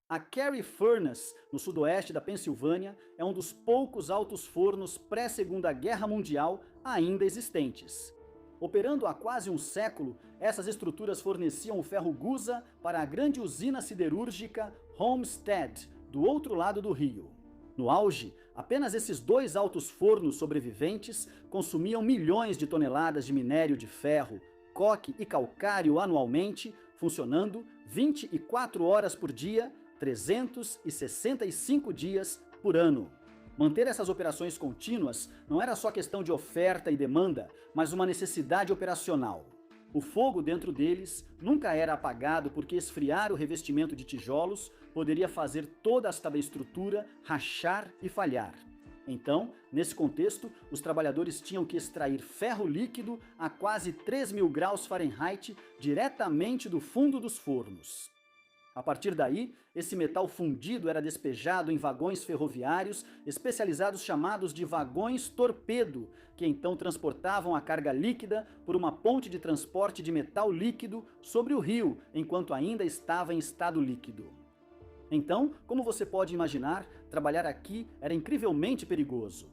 A Cary Furnace, no sudoeste da Pensilvânia, é um dos poucos altos fornos pré-Segunda Guerra Mundial ainda existentes. Operando há quase um século, essas estruturas forneciam o ferro gusa para a grande usina siderúrgica Homestead, do outro lado do rio. No auge, apenas esses dois altos fornos sobreviventes consumiam milhões de toneladas de minério de ferro, coque e calcário anualmente, funcionando 24 horas por dia, 365 dias por ano. Manter essas operações contínuas não era só questão de oferta e demanda, mas uma necessidade operacional. O fogo dentro deles nunca era apagado porque esfriar o revestimento de tijolos poderia fazer toda a estrutura rachar e falhar. Então, nesse contexto, os trabalhadores tinham que extrair ferro líquido a quase 3.000 graus Fahrenheit diretamente do fundo dos fornos. A partir daí, esse metal fundido era despejado em vagões ferroviários especializados chamados de vagões torpedo, que então transportavam a carga líquida por uma ponte de transporte de metal líquido sobre o rio, enquanto ainda estava em estado líquido. Então, como você pode imaginar, trabalhar aqui era incrivelmente perigoso.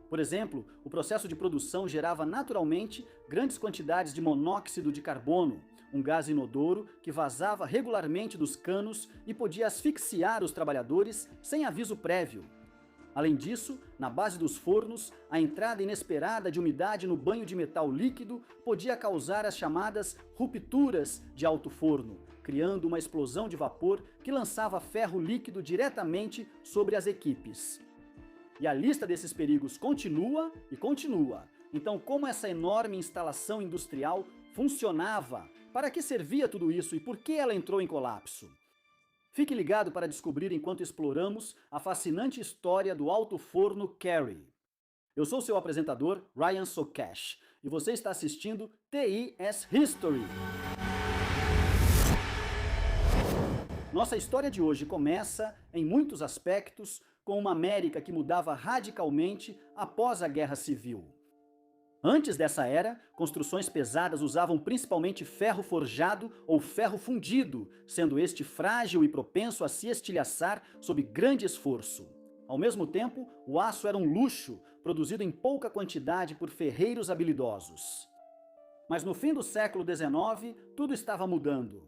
Por exemplo, o processo de produção gerava naturalmente grandes quantidades de monóxido de carbono, um gás inodoro que vazava regularmente dos canos e podia asfixiar os trabalhadores sem aviso prévio. Além disso, na base dos fornos, a entrada inesperada de umidade no banho de metal líquido podia causar as chamadas rupturas de alto forno, criando uma explosão de vapor que lançava ferro líquido diretamente sobre as equipes. E a lista desses perigos continua e continua. Então, como essa enorme instalação industrial funcionava? Para que servia tudo isso e por que ela entrou em colapso? Fique ligado para descobrir enquanto exploramos a fascinante história do alto forno Cary. Eu sou seu apresentador, Ryan Sokesh, e você está assistindo TIS History. Nossa história de hoje começa, em muitos aspectos, com uma América que mudava radicalmente após a Guerra Civil. Antes dessa era, construções pesadas usavam principalmente ferro forjado ou ferro fundido, sendo este frágil e propenso a se estilhaçar sob grande esforço. Ao mesmo tempo, o aço era um luxo, produzido em pouca quantidade por ferreiros habilidosos. Mas no fim do século XIX, tudo estava mudando.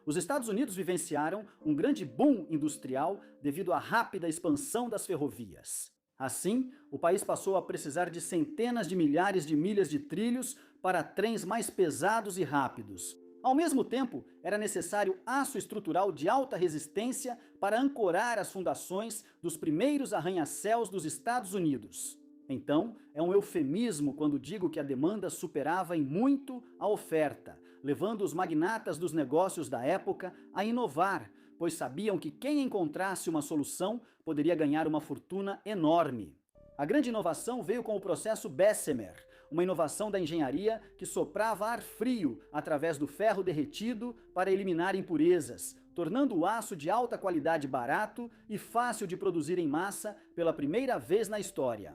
Os Estados Unidos vivenciaram um grande boom industrial devido à rápida expansão das ferrovias. Assim, o país passou a precisar de centenas de milhares de milhas de trilhos para trens mais pesados e rápidos. Ao mesmo tempo, era necessário aço estrutural de alta resistência para ancorar as fundações dos primeiros arranha-céus dos Estados Unidos. Então, é um eufemismo quando digo que a demanda superava em muito a oferta, levando os magnatas dos negócios da época a inovar, pois sabiam que quem encontrasse uma solução poderia ganhar uma fortuna enorme. A grande inovação veio com o processo Bessemer, uma inovação da engenharia que soprava ar frio através do ferro derretido para eliminar impurezas, tornando o aço de alta qualidade barato e fácil de produzir em massa pela primeira vez na história.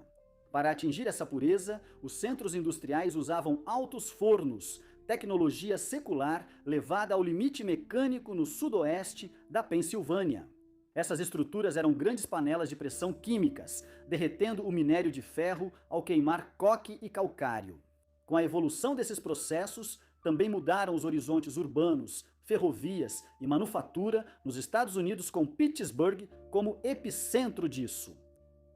Para atingir essa pureza, os centros industriais usavam altos fornos, tecnologia secular levada ao limite mecânico no sudoeste da Pensilvânia. Essas estruturas eram grandes panelas de pressão químicas, derretendo o minério de ferro ao queimar coque e calcário. Com a evolução desses processos, também mudaram os horizontes urbanos, ferrovias e manufatura nos Estados Unidos, com Pittsburgh como epicentro disso.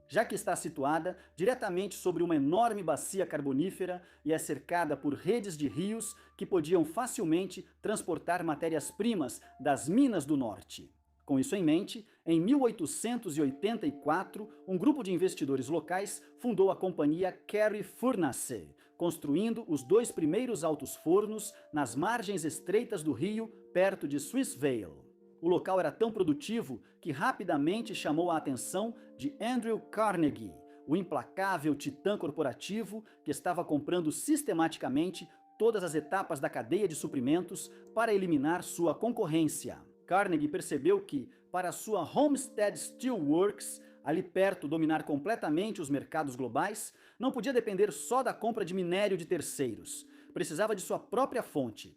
Já que está situada diretamente sobre uma enorme bacia carbonífera e é cercada por redes de rios que podiam facilmente transportar matérias-primas das minas do norte. Com isso em mente, em 1884, um grupo de investidores locais fundou a companhia Cary Furnace, construindo os dois primeiros altos fornos nas margens estreitas do rio, perto de Swissvale. O local era tão produtivo que rapidamente chamou a atenção de Andrew Carnegie, o implacável titã corporativo que estava comprando sistematicamente todas as etapas da cadeia de suprimentos para eliminar sua concorrência. Carnegie percebeu que, para sua Homestead Steel Works, ali perto dominar completamente os mercados globais, não podia depender só da compra de minério de terceiros. Precisava de sua própria fonte.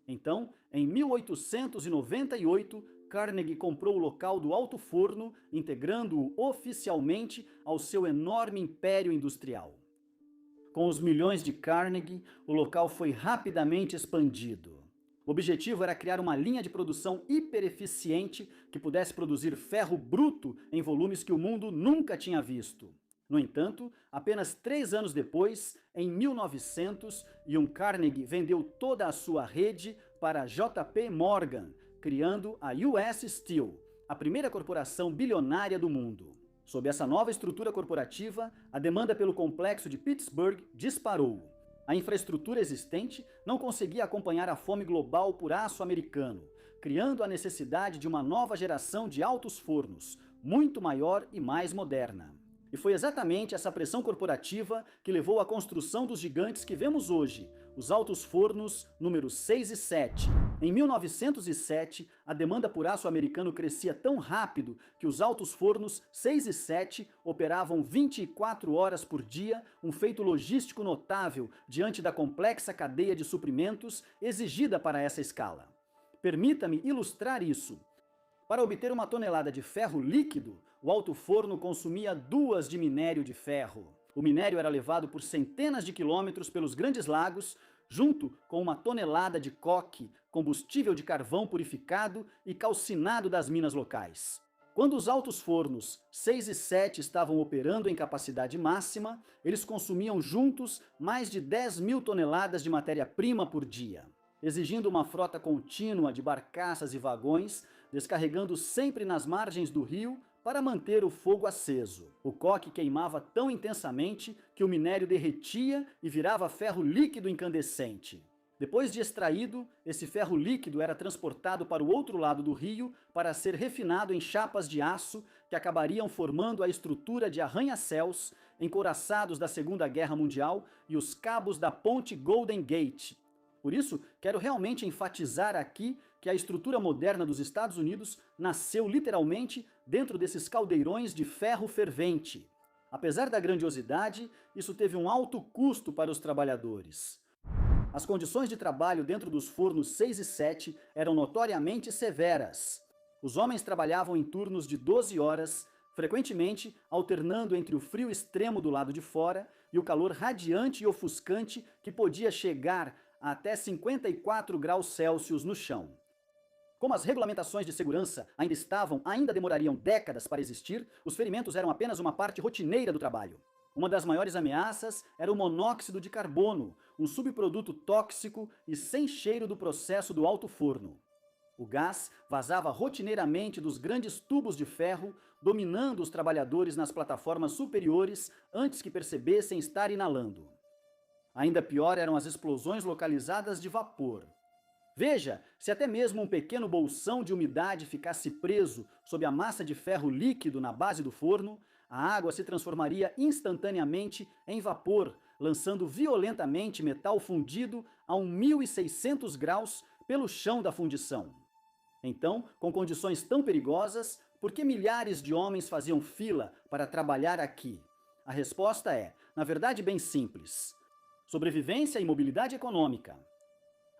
Então, em 1898, Carnegie comprou o local do Alto Forno, integrando-o oficialmente ao seu enorme império industrial. Com os milhões de Carnegie, o local foi rapidamente expandido. O objetivo era criar uma linha de produção hipereficiente que pudesse produzir ferro bruto em volumes que o mundo nunca tinha visto. No entanto, apenas 3 anos depois, em 1900, Carnegie vendeu toda a sua rede para JP Morgan, criando a US Steel, a primeira corporação bilionária do mundo. Sob essa nova estrutura corporativa, a demanda pelo complexo de Pittsburgh disparou. A infraestrutura existente não conseguia acompanhar a fome global por aço americano, criando a necessidade de uma nova geração de altos fornos, muito maior e mais moderna. E foi exatamente essa pressão corporativa que levou à construção dos gigantes que vemos hoje, os altos fornos números 6 e 7. Em 1907, a demanda por aço americano crescia tão rápido que os altos fornos 6 e 7 operavam 24 horas por dia, um feito logístico notável diante da complexa cadeia de suprimentos exigida para essa escala. Permita-me ilustrar isso. Para obter 1 tonelada de ferro líquido, o alto forno consumia 2 de minério de ferro. O minério era levado por centenas de quilômetros pelos grandes lagos, junto com 1 tonelada de coque, combustível de carvão purificado e calcinado das minas locais. Quando os altos fornos 6 e 7 estavam operando em capacidade máxima, eles consumiam juntos mais de 10.000 toneladas de matéria-prima por dia, exigindo uma frota contínua de barcaças e vagões, descarregando sempre nas margens do rio para manter o fogo aceso. O coque queimava tão intensamente que o minério derretia e virava ferro líquido incandescente. Depois de extraído, esse ferro líquido era transportado para o outro lado do rio para ser refinado em chapas de aço que acabariam formando a estrutura de arranha-céus, encouraçados da Segunda Guerra Mundial e os cabos da ponte Golden Gate. Por isso, quero realmente enfatizar aqui que a estrutura moderna dos Estados Unidos nasceu literalmente dentro desses caldeirões de ferro fervente. Apesar da grandiosidade, isso teve um alto custo para os trabalhadores. As condições de trabalho dentro dos fornos 6 e 7 eram notoriamente severas. Os homens trabalhavam em turnos de 12 horas, frequentemente alternando entre o frio extremo do lado de fora e o calor radiante e ofuscante que podia chegar a até 54 graus Celsius no chão. Como as regulamentações de segurança ainda demorariam décadas para existir, os ferimentos eram apenas uma parte rotineira do trabalho. Uma das maiores ameaças era o monóxido de carbono, um subproduto tóxico e sem cheiro do processo do alto forno. O gás vazava rotineiramente dos grandes tubos de ferro, dominando os trabalhadores nas plataformas superiores antes que percebessem estar inalando. Ainda pior eram as explosões localizadas de vapor. Veja, se até mesmo um pequeno bolsão de umidade ficasse preso sob a massa de ferro líquido na base do forno, a água se transformaria instantaneamente em vapor, lançando violentamente metal fundido a 1.600 graus pelo chão da fundição. Então, com condições tão perigosas, por que milhares de homens faziam fila para trabalhar aqui? A resposta é, na verdade, bem simples: sobrevivência e mobilidade econômica.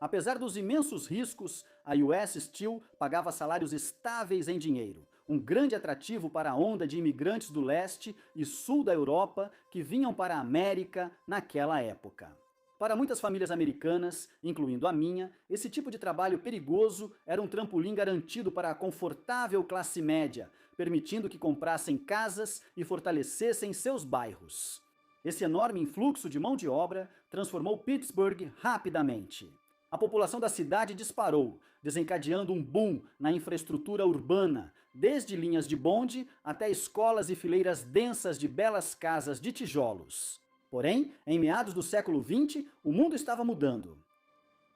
Apesar dos imensos riscos, a US Steel pagava salários estáveis em dinheiro, um grande atrativo para a onda de imigrantes do leste e sul da Europa que vinham para a América naquela época. Para muitas famílias americanas, incluindo a minha, esse tipo de trabalho perigoso era um trampolim garantido para a confortável classe média, permitindo que comprassem casas e fortalecessem seus bairros. Esse enorme influxo de mão de obra transformou Pittsburgh rapidamente. A população da cidade disparou, desencadeando um boom na infraestrutura urbana, desde linhas de bonde até escolas e fileiras densas de belas casas de tijolos. Porém, em meados do século XX, o mundo estava mudando.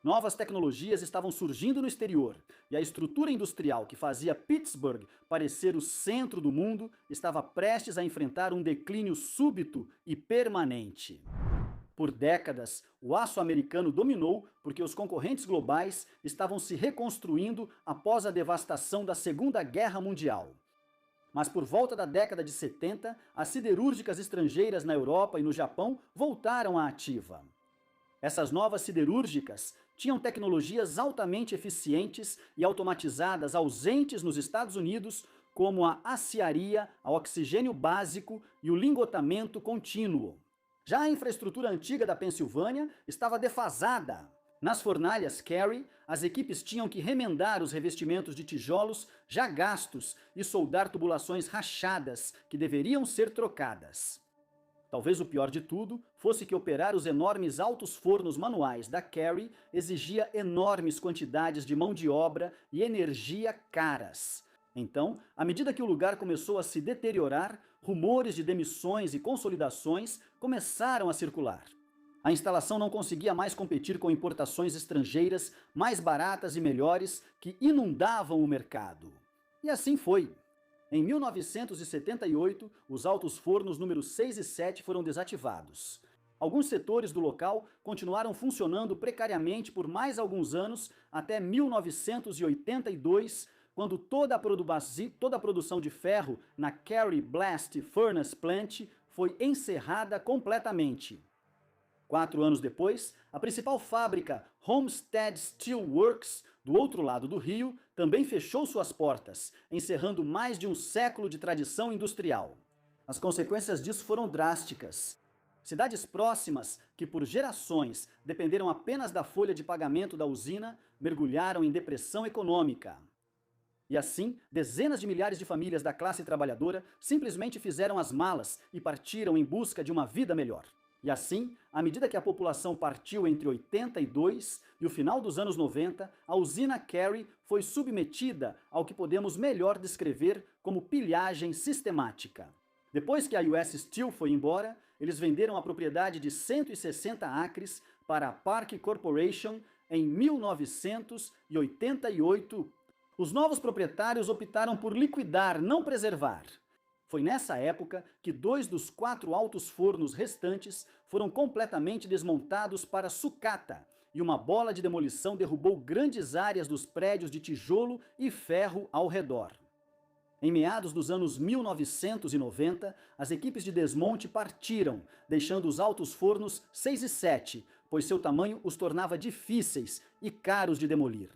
Novas tecnologias estavam surgindo no exterior, e a estrutura industrial que fazia Pittsburgh parecer o centro do mundo estava prestes a enfrentar um declínio súbito e permanente. Por décadas, o aço americano dominou porque os concorrentes globais estavam se reconstruindo após a devastação da Segunda Guerra Mundial. Mas por volta da década de 70, as siderúrgicas estrangeiras na Europa e no Japão voltaram à ativa. Essas novas siderúrgicas tinham tecnologias altamente eficientes e automatizadas ausentes nos Estados Unidos, como a aciaria, a oxigênio básico e o lingotamento contínuo. Já a infraestrutura antiga da Pensilvânia estava defasada. Nas fornalhas Carey, as equipes tinham que remendar os revestimentos de tijolos já gastos e soldar tubulações rachadas que deveriam ser trocadas. Talvez o pior de tudo fosse que operar os enormes altos fornos manuais da Carey exigia enormes quantidades de mão de obra e energia caras. Então, à medida que o lugar começou a se deteriorar, rumores de demissões e consolidações começaram a circular. A instalação não conseguia mais competir com importações estrangeiras mais baratas e melhores que inundavam o mercado. E assim foi. Em 1978, os altos fornos números 6 e 7 foram desativados. Alguns setores do local continuaram funcionando precariamente por mais alguns anos, até 1982, quando toda a produção de ferro na Carey Blast Furnace Plant foi encerrada completamente. 4 anos depois, a principal fábrica, Homestead Steel Works, do outro lado do rio, também fechou suas portas, encerrando mais de um século de tradição industrial. As consequências disso foram drásticas. Cidades próximas, que por gerações dependeram apenas da folha de pagamento da usina, mergulharam em depressão econômica. E assim, dezenas de milhares de famílias da classe trabalhadora simplesmente fizeram as malas e partiram em busca de uma vida melhor. E assim, à medida que a população partiu entre 82 e o final dos anos 90, a usina Carey foi submetida ao que podemos melhor descrever como pilhagem sistemática. Depois que a US Steel foi embora, eles venderam a propriedade de 160 acres para a Park Corporation em 1988. Os novos proprietários optaram por liquidar, não preservar. Foi nessa época que 2 dos 4 altos fornos restantes foram completamente desmontados para sucata, e uma bola de demolição derrubou grandes áreas dos prédios de tijolo e ferro ao redor. Em meados dos anos 1990, as equipes de desmonte partiram, deixando os altos fornos 6 e 7, pois seu tamanho os tornava difíceis e caros de demolir.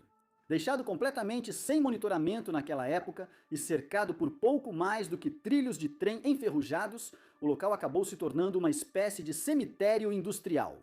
Deixado completamente sem monitoramento naquela época e cercado por pouco mais do que trilhos de trem enferrujados, o local acabou se tornando uma espécie de cemitério industrial.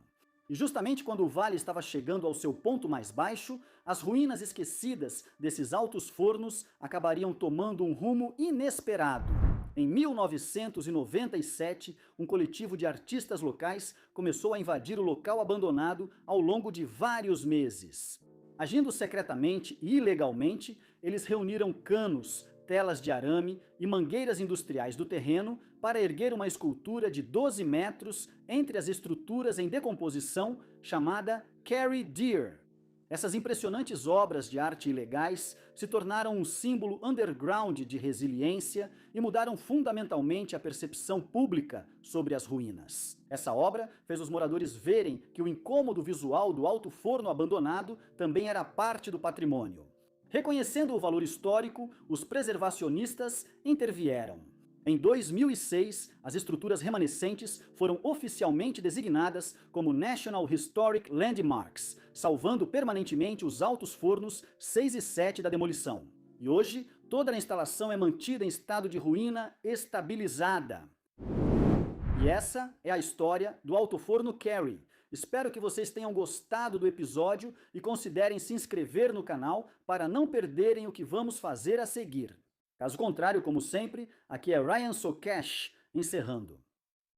E justamente quando o vale estava chegando ao seu ponto mais baixo, as ruínas esquecidas desses altos fornos acabariam tomando um rumo inesperado. Em 1997, um coletivo de artistas locais começou a invadir o local abandonado ao longo de vários meses. Agindo secretamente e ilegalmente, eles reuniram canos, telas de arame e mangueiras industriais do terreno para erguer uma escultura de 12 metros entre as estruturas em decomposição chamada Carey Deer. Essas impressionantes obras de arte ilegais se tornaram um símbolo underground de resiliência e mudaram fundamentalmente a percepção pública sobre as ruínas. Essa obra fez os moradores verem que o incômodo visual do alto forno abandonado também era parte do patrimônio. Reconhecendo o valor histórico, os preservacionistas intervieram. Em 2006, as estruturas remanescentes foram oficialmente designadas como National Historic Landmarks, salvando permanentemente os altos fornos 6 e 7 da demolição. E hoje, toda a instalação é mantida em estado de ruína estabilizada. E essa é a história do alto forno Carey. Espero que vocês tenham gostado do episódio e considerem se inscrever no canal para não perderem o que vamos fazer a seguir. Caso contrário, como sempre, aqui é Ryan Socash, encerrando.